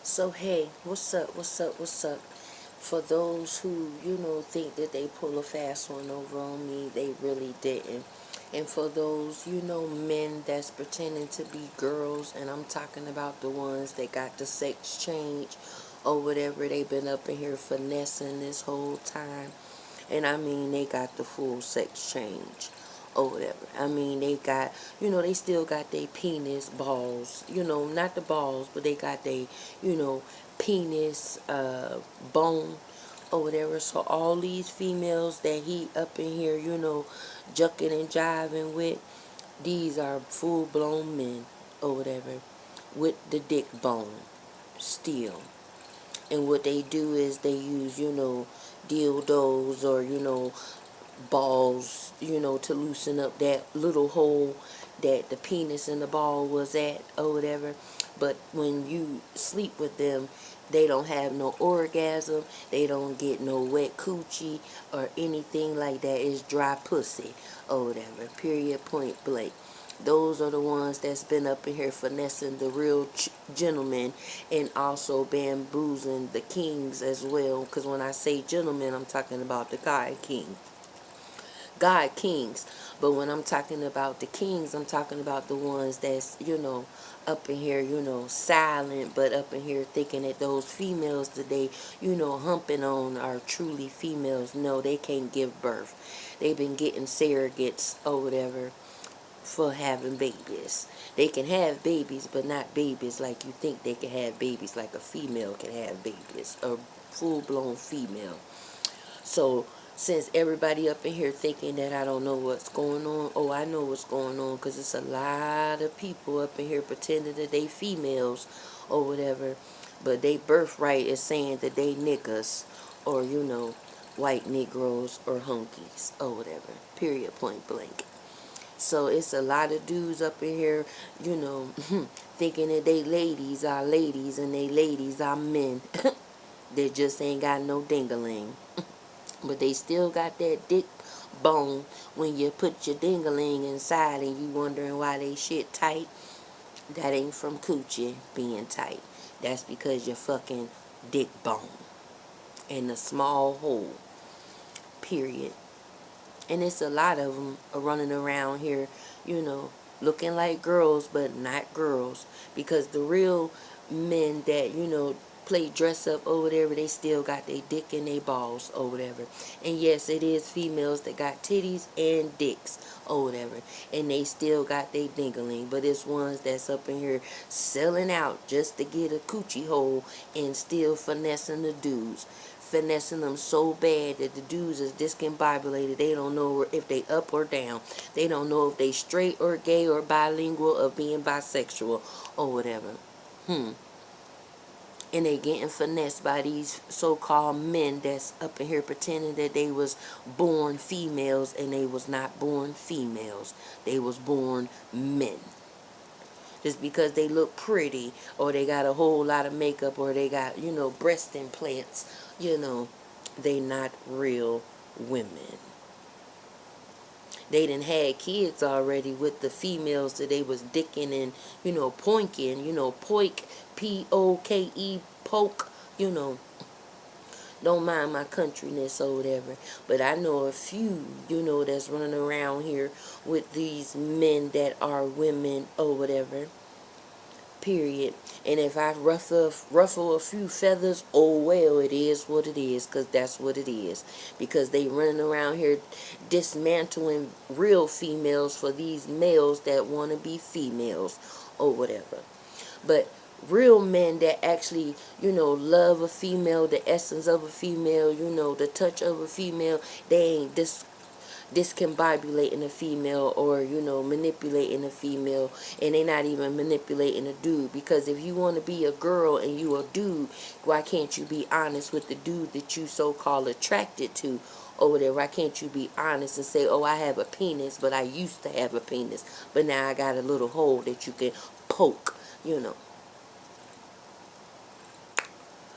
So hey, what's up? For those who, think that they pull a fast one over on me, they really didn't. And for those, men that's pretending to be girls, and I'm talking about the ones that got the sex change or whatever, they been up in here finessing this whole time. And I mean, they got the full sex change or whatever. I mean, they got, they still got their penis balls, not the balls, but they got their, penis bone or whatever. So all these females that he up in here, jucking and jiving with, these are full-blown men or whatever with the dick bone still. And what they do is they use, dildos or, balls, to loosen up that little hole that the penis and the ball was at or whatever. But when you sleep with them, they don't have no orgasm, they don't get no wet coochie or anything like that. It's dry pussy or whatever, period, point blank. Those are the ones that's been up in here finessing the real gentlemen and also bamboozling the kings as well. Because when I say gentlemen, I'm talking about the God kings. But when I'm talking about the kings, I'm talking about the ones that's, up in here, silent, but up in here thinking that those females that they, humping on are truly females. No, they can't give birth. They've been getting surrogates or whatever for having babies. They can have babies, but not babies like you think they can have babies, like a female can have babies, a full-blown female. So since everybody up in here thinking that I don't know what's going on, oh, I know what's going on, because it's a lot of people up in here pretending that they females or whatever, but they birthright is saying that they niggas or, white Negroes or hunkies or whatever, period, point blank. So it's a lot of dudes up in here, thinking that they ladies and they ladies are men. They just ain't got no dingaling. But they still got that dick bone when you put your dingaling inside and you wondering why they shit tight. That ain't from coochie being tight. That's because your fucking dick bone in a small hole. Period. And it's a lot of them running around here, looking like girls, but not girls. Because the real men that, play dress up or whatever, they still got their dick and their balls or whatever. And yes, it is females that got titties and dicks or whatever. And they still got their dingaling. But it's ones that's up in here selling out just to get a coochie hole and still finessing the dudes, finessing them so bad that the dudes is discombobulated. They don't know if they up or down. They don't know if they straight or gay or bilingual or being bisexual or whatever. And they getting finessed by these so-called men that's up in here pretending that they was born females, and they was not born females. They was born men. Just because they look pretty or they got a whole lot of makeup or they got, breast implants, they not real women. They done had kids already with the females that they was dicking and, poinking, poik, P-O-K-E, poke, don't mind my countryness or whatever. But I know a few, that's running around here with these men that are women or whatever. Period. And if I ruffle a few feathers, oh well, it is what it is, because that's what it is. Because they running around here dismantling real females for these males that want to be females or whatever. But real men that actually, love a female, the essence of a female, the touch of a female, they ain't discombobulating a female or, manipulating a female, and they not even manipulating a dude. Because if you want to be a girl and you a dude, why can't you be honest with the dude that you so-called attracted to over there? Why can't you be honest and say, oh, I have a penis, but I used to have a penis, but now I got a little hole that you can poke,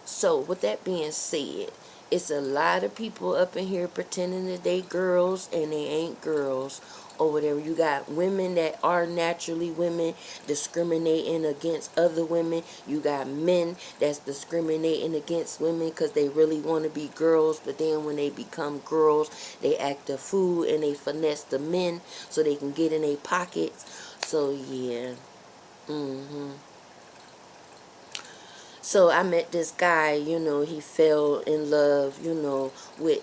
So with that being said, It's a lot of people up in here pretending that they girls and they ain't girls or whatever. You got women that are naturally women discriminating against other women. You got men that's discriminating against women because they really want to be girls, but then when they become girls, they act a fool and they finesse the men so they can get in their pockets. So yeah. So I met this guy, he fell in love, with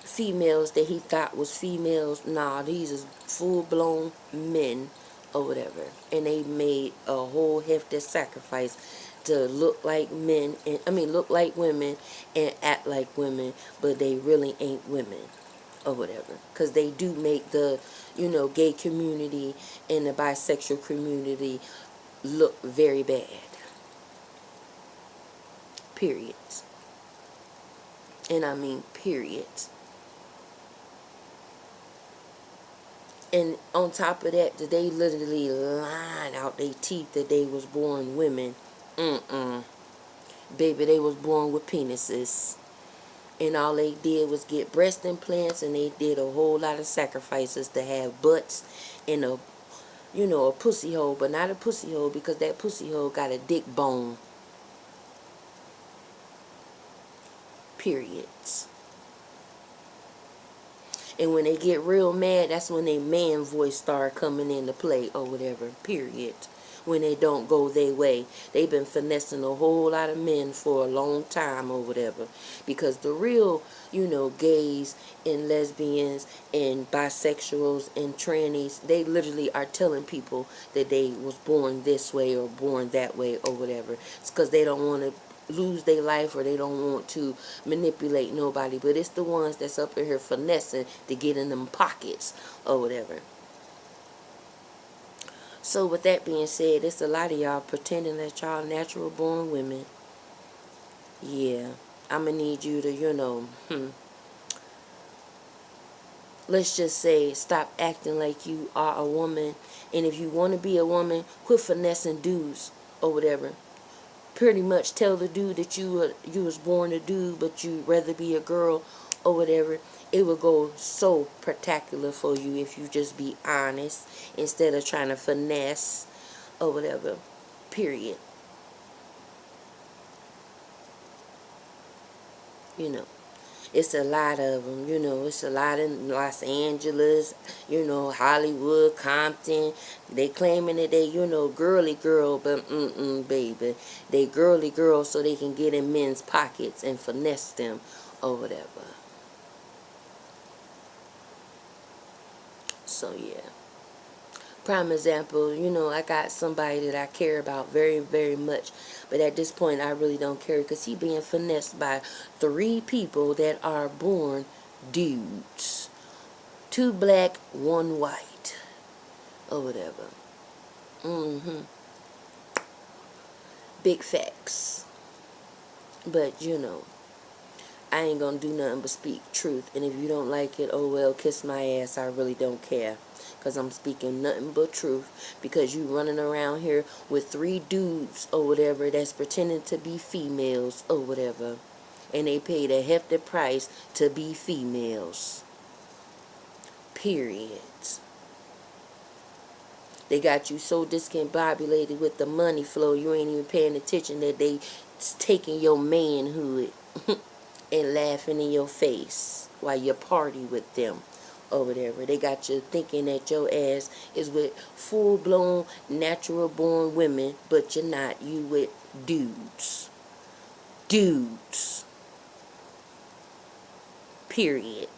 females that he thought was females. Nah, these is full-blown men or whatever. And they made a whole hefty sacrifice to look like men, and look like women and act like women, but they really ain't women or whatever. Because they do make the, gay community and the bisexual community look very bad. Period. And I mean period. And on top of that, they literally line out their teeth that they was born women. Baby, they was born with penises. And all they did was get breast implants, and they did a whole lot of sacrifices to have butts and a pussy hole. But not a pussy hole, because that pussy hole got a dick bone. Periods. And when they get real mad, that's when they man voice start coming into play or whatever, period. When they don't go their way. They've been finessing a whole lot of men for a long time or whatever. Because the real, gays and lesbians and bisexuals and trannies, they literally are telling people that they was born this way or born that way or whatever. It's because they don't want to lose their life, or they don't want to manipulate nobody. But it's the ones that's up in here finessing to get in them pockets or whatever. So with that being said, it's a lot of y'all pretending that y'all natural born women. Yeah, I'm gonna need you to, let's just say, stop acting like you are a woman. And if you want to be a woman, quit finessing dudes or whatever. Pretty much tell the dude that you was born a dude, but you'd rather be a girl or whatever. It would go so spectacular for you if you just be honest instead of trying to finesse or whatever. Period. It's a lot of them, it's a lot in Los Angeles, Hollywood, Compton. They claiming that they, girly girl, but baby. They girly girl so they can get in men's pockets and finesse them or whatever. So, yeah. Prime example, I got somebody that I care about very, very much. But at this point, I really don't care because he being finessed by 3 people that are born dudes. 2 black, 1 white. Or whatever. Big facts. But, I ain't gonna do nothing but speak truth. And if you don't like it, oh well, kiss my ass. I really don't care. Because I'm speaking nothing but truth. Because you running around here with 3 dudes or whatever that's pretending to be females or whatever. And they paid a hefty price to be females. Period. They got you so discombobulated with the money flow, you ain't even paying attention that they taking your manhood and laughing in your face while you party with them or whatever. They got you thinking that your ass is with full-blown, natural-born women, but you're not. You with dudes. Dudes. Period.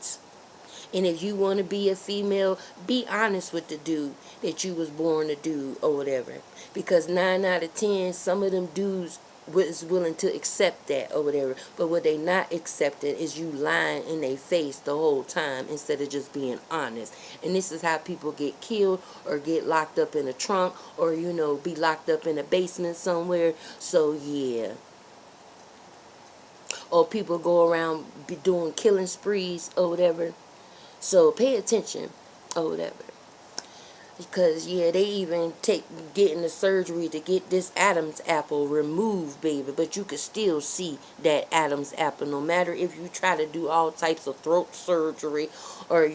And if you want to be a female, be honest with the dude that you was born a dude or whatever. Because 9 out of 10, some of them dudes was willing to accept that or whatever. But what they not accepting is you lying in their face the whole time instead of just being honest. And this is how people get killed or get locked up in a trunk or, be locked up in a basement somewhere. So, yeah. Or people go around be doing killing sprees or whatever. So pay attention or whatever. Because, yeah, they even getting the surgery to get this Adam's apple removed, baby. But you can still see that Adam's apple. No matter if you try to do all types of throat surgery or,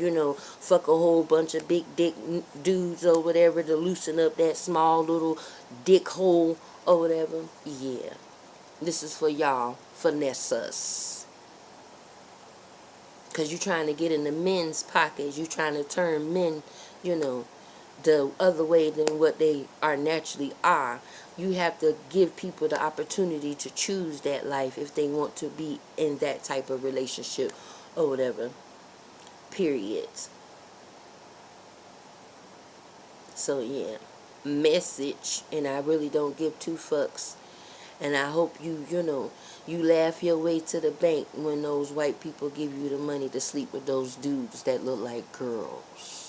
fuck a whole bunch of big dick dudes or whatever to loosen up that small little dick hole or whatever. Yeah. This is for y'all. Finesse us. Because you're trying to get in the men's pockets. You're trying to turn men, the other way than what they are naturally are. You have to give people the opportunity to choose that life if they want to be in that type of relationship or whatever. Period. So yeah, message, and I really don't give two fucks. And I hope you laugh your way to the bank when those white people give you the money to sleep with those dudes that look like girls.